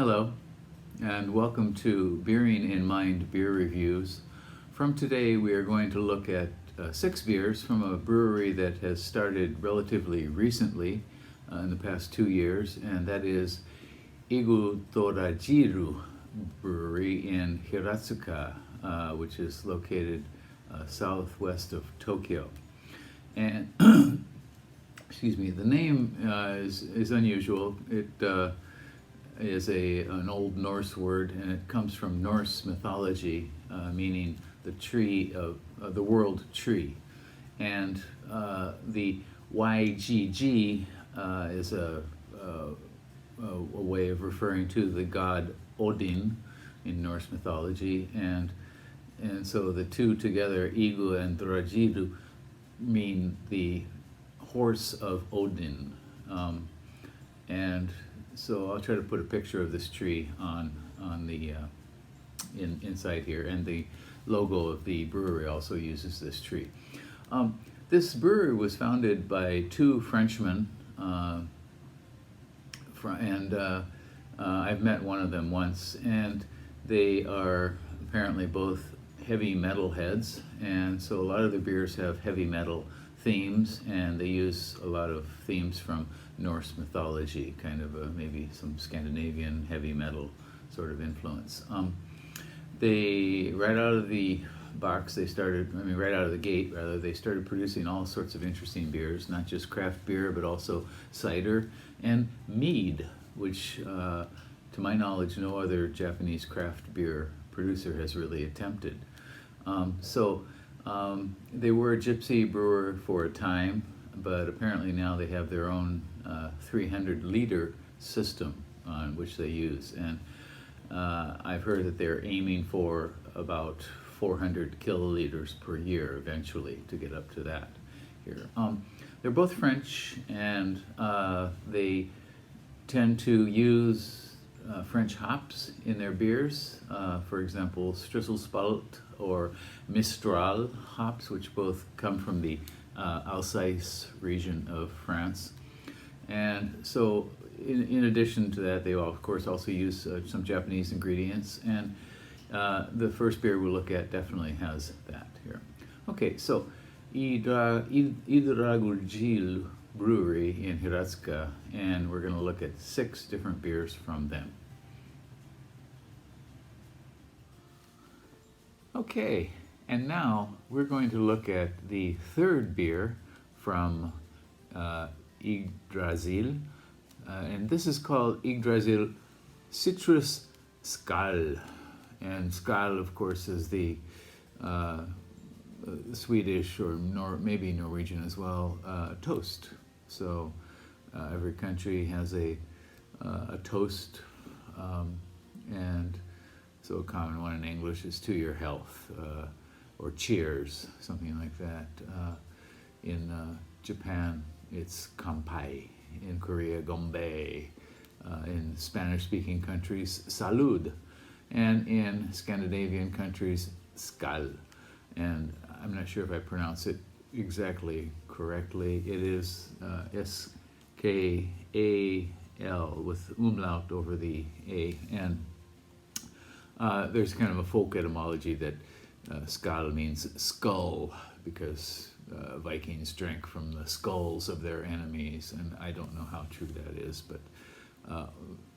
Hello, and welcome to Beering in Mind Beer Reviews. From today, we are going to look at 6 beers from a brewery that has started relatively recently, in the past 2 years, and that is Yggdrasil Brewery in Hiratsuka, which is located southwest of Tokyo. And excuse me, the name is unusual. It is an Old Norse word, and it comes from Norse mythology, meaning the tree of the world tree. And the YGG is a way of referring to the god Odin in Norse mythology, and so the two together, Igu and Drajidu, mean the horse of Odin. And so I'll try to put a picture of this tree on the inside here, and the logo of the brewery also uses this tree. This brewery was founded by 2 Frenchmen, and I've met one of them once, and they are apparently both heavy metal heads, and so a lot of the beers have heavy metal themes, and they use a lot of themes from Norse mythology, kind of maybe some Scandinavian heavy metal sort of influence. They, right out of the box, right out of the gate rather, they started producing all sorts of interesting beers, not just craft beer, but also cider and mead, which to my knowledge no other Japanese craft beer producer has really attempted. They were a gypsy brewer for a time, but apparently now they have their own 300-liter system on which they use, and I've heard that they're aiming for about 400 kiloliters per year eventually to get up to that here. They're both French, and they tend to use French hops in their beers. For example, Strisselspalt or Mistral hops, which both come from the Alsace region of France. And so in addition to that, they will of course also use some Japanese ingredients, and the first beer we'll look at definitely has that here. Okay, so Yggdrasil Brewery in Hiratsuka, and we're going to look at 6 different beers from them. Okay, and now we're going to look at the 3rd beer from Yggdrasil, and this is called Yggdrasil Citrus Skål. And Skål, of course, is the Swedish or maybe Norwegian as well, toast. So every country has a toast, and so a common one in English is "to your health," or "cheers," something like that. In Japan, it's "kanpai." In Korea, "gombe." In Spanish-speaking countries, "salud." And in Scandinavian countries, "skål." And I'm not sure if I pronounce it exactly correctly. It is S-K-A-L with umlaut over the A. And there's kind of a folk etymology that skål means skull, because Vikings drank from the skulls of their enemies, and I don't know how true that is, but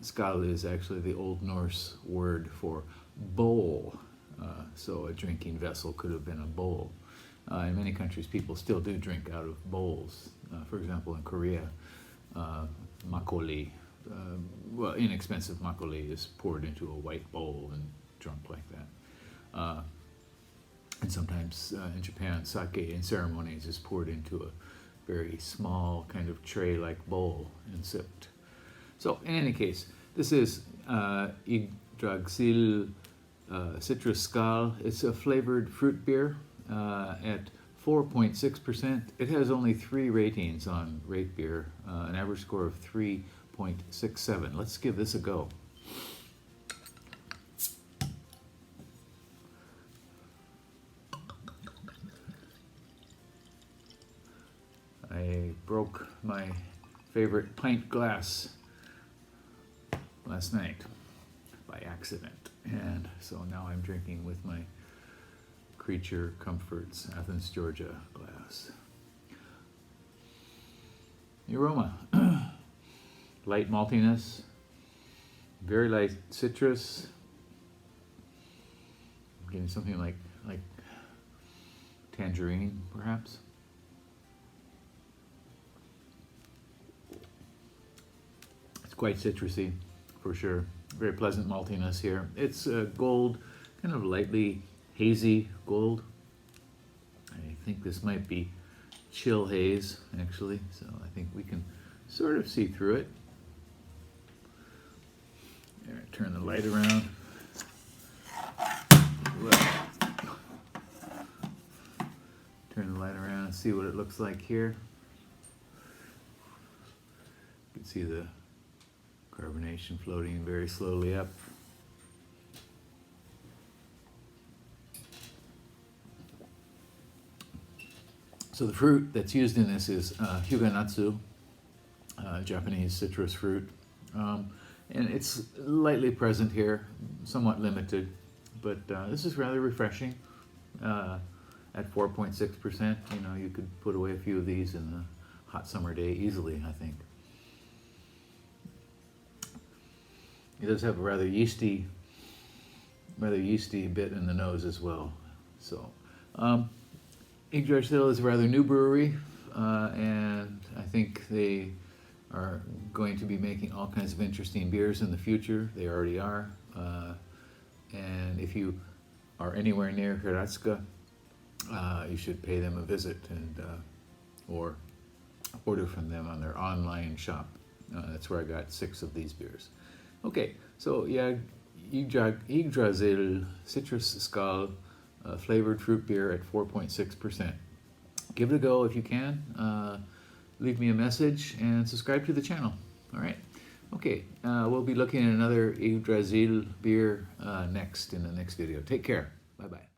skål is actually the Old Norse word for bowl, so a drinking vessel could have been a bowl. In many countries, people still do drink out of bowls. For example, in Korea, makgeolli, inexpensive makgeolli is poured into a white bowl and drunk like that. And sometimes in Japan, sake in ceremonies is poured into a very small kind of tray-like bowl and sipped. So in any case, this is Yggdrasil Citrus Skål. It's a flavored fruit beer at 4.6%. It has only 3 ratings on Rate Beer, an average score of 3.67. Let's give this a go. I broke my favorite pint glass last night. by accident. And so now I'm drinking with my Creature Comforts Athens, Georgia glass. The aroma, light maltiness, very light citrus. I'm getting something like tangerine, perhaps. It's quite citrusy, for sure. Very pleasant maltiness here. It's gold, kind of lightly hazy gold. I think this might be chill haze, actually, so I think we can sort of see through it. There, turn the light around. Turn the light around and see what it looks like here. You can see the carbonation floating very slowly up. So the fruit that's used in this is Yggdrasil, Japanese citrus fruit. And it's lightly present here, somewhat limited, but this is rather refreshing at 4.6%. You know, you could put away a few of these in a hot summer day easily, I think. It does have a rather yeasty bit in the nose as well. So, Yggdrasil is a rather new brewery, and I think they are going to be making all kinds of interesting beers in the future. They already are. And if you are anywhere near Hiratsuka, you should pay them a visit and or order from them on their online shop. That's where I got 6 of these beers. Okay, so yeah, Yggdrasil Citrus Skål, flavored fruit beer at 4.6%. Give it a go if you can. Leave me a message and subscribe to the channel. All right. Okay, we'll be looking at another Yggdrasil beer next in the next video. Take care. Bye-bye.